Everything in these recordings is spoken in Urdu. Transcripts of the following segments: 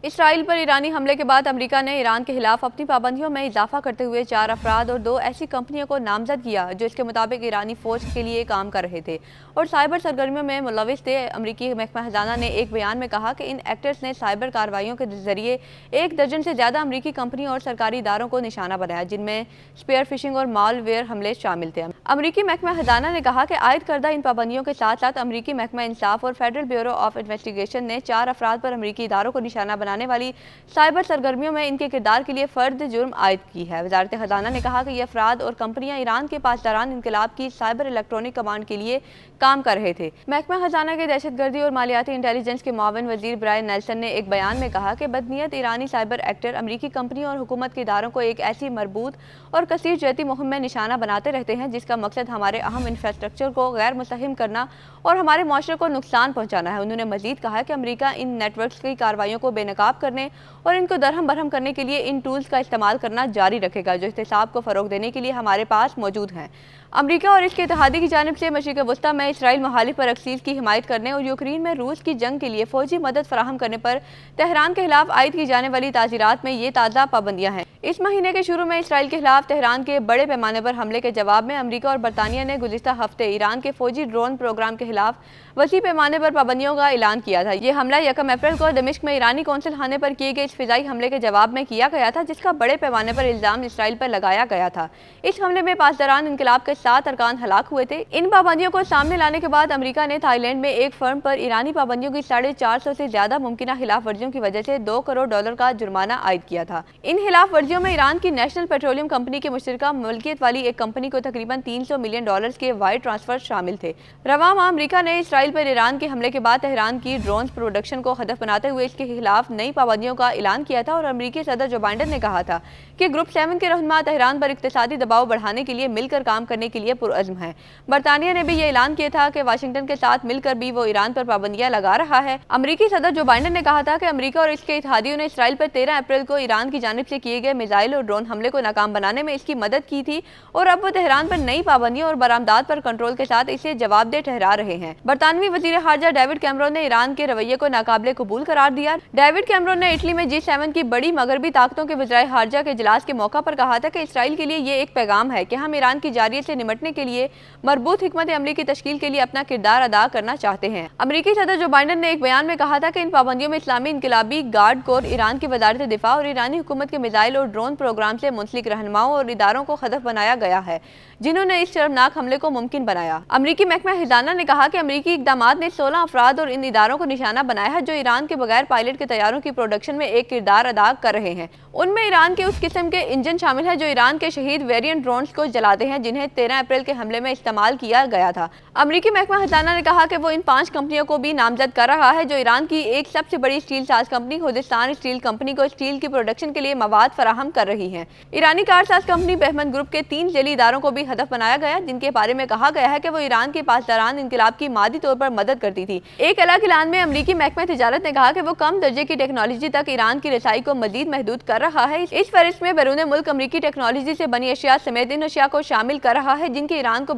اسرائیل پر ایرانی حملے کے بعد امریکہ نے ایران کے خلاف اپنی پابندیوں میں اضافہ کرتے ہوئے 4 افراد اور 2 ایسی کمپنیوں کو نامزد کیا جو اس کے مطابق ایرانی فوج کے لیے کام کر رہے تھے اور سائبر سرگرمیوں میں ملوث تھے۔ امریکی محکمہ خزانہ نے ایک بیان میں کہا کہ ان ایکٹرز نے سائبر کارروائیوں کے ذریعے 1 درجن سے زیادہ امریکی کمپنیوں اور سرکاری اداروں کو نشانہ بنایا، جن میں اسپیئر فشنگ اور مال ویئر حملے شامل تھے۔ امریکی محکمہ خزانہ نے کہا کہ عائد کردہ ان پابندیوں کے ساتھ ساتھ امریکی محکمہ انصاف اور فیڈرل بیورو آف انویسٹیگیشن نے 4 افراد پر امریکی اداروں کو نشانہ بنانے والی سائبر سرگرمیوں میں ان کے کردار کے لیے فرد جرم عائد کی ہے۔ وزارت خزانہ نے کہا کہ یہ افراد اور کمپنیاں ایران کے پاسداران انقلاب کی سائبر الیکٹرونک کمانڈ کے لیے کام کر رہے تھے۔ محکمہ خزانہ کے دہشت گردی اور مالیاتی انٹیلی جنس کے معاون وزیر برائن نیلسن نے ایک بیان میں کہا کہ بدنیت ایرانی سائبر ایکٹر امریکی کمپنیوں اور حکومت کے اداروں کو ایک ایسی مربوط اور کثیر جہتی مہم میں نشانہ بناتے رہتے ہیں جس کا مقصد ہمارے اہم انفراسٹرکچر کو غیر مستحکم کرنا اور ہمارے معاشرے کو نقصان پہنچانا ہے۔ انہوں نے مزید کہا کہ امریکہ ان نیٹ ورکس کی کارروائیوں کو بے نقاب کرنے اور ان کو درہم برہم کرنے کے لیے ان ٹولز کا استعمال کرنا جاری رکھے گا جو احتساب کو فروغ دینے کے لیے ہمارے پاس موجود ہیں۔ امریکہ اور اس کے اتحادی کی جانب سے مشرق وسطیٰ میں اسرائیل مخالف پر ایکسیس کی حمایت کرنے اور یوکرین میں روس کی جنگ کے لیے فوجی مدد فراہم کرنے پر تہران کے خلاف عائد کی جانے والی تعزیرات میں یہ تازہ پابندیاں ہیں۔ اس مہینے کے شروع میں اسرائیل کے خلاف تہران کے بڑے پیمانے پر حملے کے جواب میں امریکہ اور برطانیہ نے گزشتہ ہفتے ایران کے فوجی ڈرون پروگرام کے خلاف وسیع پیمانے پر پابندیوں کا اعلان کیا تھا۔ یہ حملہ 1 اپریل کو دمشق میں ایرانی قونصل خانے پر کیے گئے اس فضائی حملے کے جواب میں کیا گیا تھا جس کا بڑے پیمانے پر الزام اسرائیل پر لگایا گیا تھا۔ اس حملے میں پاسداران انقلاب کے 7 ارکان ہلاک ہوئے تھے۔ ان پابندیوں کو سامنے لانے کے بعد امریکہ نے تھائی لینڈ میں ایک فرم پر ایرانی پابندیوں کی 450 سے زیادہ ممکنہ خلاف ورزیوں کی وجہ سے $2 کروڑ کا جرمانہ عائد کیا تھا۔ ان خلاف ورزیوں میں ایران کی نیشنل پیٹرولیم کمپنی کے مشترکہ ملکیت والی ایک کمپنی کو تقریباً $300 ملین کے وائر ٹرانسفر شامل تھے۔ رواں ماہ امریکہ نے اسرائیل پر ایران کے حملے کے بعد تہران کی ڈرونز پروڈکشن کو ہدف بناتے ہوئے اس کے خلاف نئی پابندیوں کا اعلان کیا تھا اور امریکی صدر جو بائیڈن نے کہا تھا کہ گروپ 7 کے رہنما تہران پر اقتصادی دباؤ بڑھانے کے لیے مل کر کام کرنے کے لیے پرعزم ہیں۔ برطانیہ نے بھی یہ اعلان کیا تھا کہ واشنگٹن کے ساتھ مل کر بھی وہ ایران پر پابندیاں لگا رہا ہے۔ امریکی صدر جو بائیڈن نے کہا تھا کہ امریکہ اور اس کے اتحادیوں نے اسرائیل پر 13 اپریل کو ایران کی جانب سے کیے گئے میزائل اور ڈرون حملے کو ناکام بنانے میں اس کی مدد کی تھی اور اب وہ تہران پر نئی پابندیوں اور برآمدات پر کنٹرول کے ساتھ اسے جواب دہ ٹھہرا رہے ہیں۔ برطانوی وزیر خارجہ ڈیوڈ کیمرون نے ایران کے رویے کو ناقابل قبول قرار دیا۔ ڈیوڈ کیمرون نے اٹلی میں G7 کی بڑی مغربی طاقتوں کے وزرائے خارجہ کے اجلاس کے موقع پر کہا تھا کہ اسرائیل کے لیے یہ ایک پیغام ہے کہ ہم ایران کی جارحیت سے نمٹنے کے لیے مربوط حکمت عملی کی تشکیل کے لیے اپنا کردار ادا کرنا چاہتے ہیں۔ امریکی صدر جو بائیڈن نے ایک بیان میں کہا تھا کہ ان پابندیوں میں اسلامی انقلابی گارڈ کور، ایران کی وزارت دفاع اور ایرانی حکومت کے میزائل اور ڈرون پروگرام سے منسلک رہنماؤں اور اداروں کو ہدف بنایا گیا ہے جنہوں نے اس شرمناک حملے کو ممکن بنایا۔ امریکی محکمہ خزانہ نے کہا کہ امریکی اقدامات نے 16 افراد اور ان اداروں کو نشانہ بنایا ہے جو ایران کے بغیر پائلٹ کے طیاروں کی پروڈکشن میں ایک کردار ادا کر رہے ہیں۔ ان میں ایران کے اس قسم کے انجن شامل ہیں جو ایران کے شہید ویرینٹ ڈرونز کو جلاتے ہیں جنہیں 13 اپریل کے حملے میں استعمال کیا گیا تھا۔ امریکی محکمہ خزانہ نے کہا کہ وہ ان 5 کمپنیوں کو بھی نامزد کر رہا ہے جو ایران کی ایک سب سے بڑی اسٹیل ساز کمپنی خوزستان اسٹیل کمپنی کو اسٹیل کی پروڈکشن کے لیے مواد فراہم کر رہی ہیں۔ ایرانی کار ساز کمپنی بہمن گروپ کے 3 ذیلی اداروں کو بھی ہدف بنایا گیا جن کے بارے میں کہا گیا ہے کہ وہ ایران کے پاسداران انقلاب کی مادی طور پر مدد کرتی تھی۔ ایک الگ اعلان میں امریکی محکمہ تجارت نے کہا کہ وہ کم درجے کی ٹیکنالوجی تک ایران کی رسائی کو مزید محدود کر رہا ہے۔ اس فہرست میں بیرون ملک امریکی ٹیکنالوجی سے بنی اشیاء سمیت ان اشیاء کو شامل کر رہا ہے جن کے ایران کو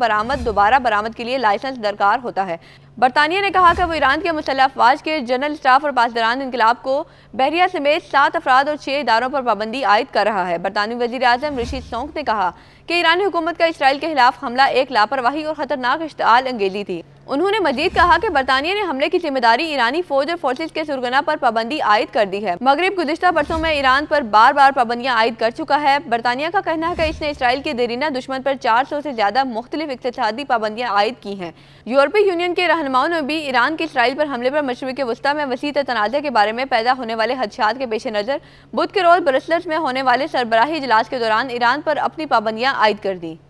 دوبارہ برآمد کے لیے لائسنس درکار ہوتا ہے۔ برطانیہ نے کہا کہ وہ ایران کے مسلح افواج کے جنرل اسٹاف اور پاسداران انقلاب کو بحریہ سمیت 7 افراد اور 6 اداروں پر پابندی عائد کر رہا ہے۔ برطانوی وزیر اعظم رشی سونک نے کہا کہ ایرانی حکومت کا اسرائیل کے خلاف حملہ ایک لاپرواہی اور خطرناک اشتعال انگیزی تھی۔ انہوں نے مزید کہا کہ برطانیہ نے حملے کی ذمہ داری ایرانی فوج اور فورسز کے سرغنہ پر پابندی عائد کر دی ہے۔ مغرب گزشتہ برسوں میں ایران پر بار بار پابندیاں عائد کر چکا ہے۔ برطانیہ کا کہنا ہے کہ اس نے اسرائیل کے دیرینہ دشمن پر 400 سے زیادہ مختلف اقتصادی پابندیاں عائد کی ہیں۔ یورپی یونین کے رہنماؤں نے بھی ایران کے اسرائیل پر حملے پر مشرق وسطیٰ میں وسیع تنازع کے بارے میں پیدا ہونے والے خدشات کے پیش نظر بدھ کے روز برسلز میں ہونے والے سربراہی اجلاس کے دوران ایران پر اپنی پابندیاں عائد کر دیں۔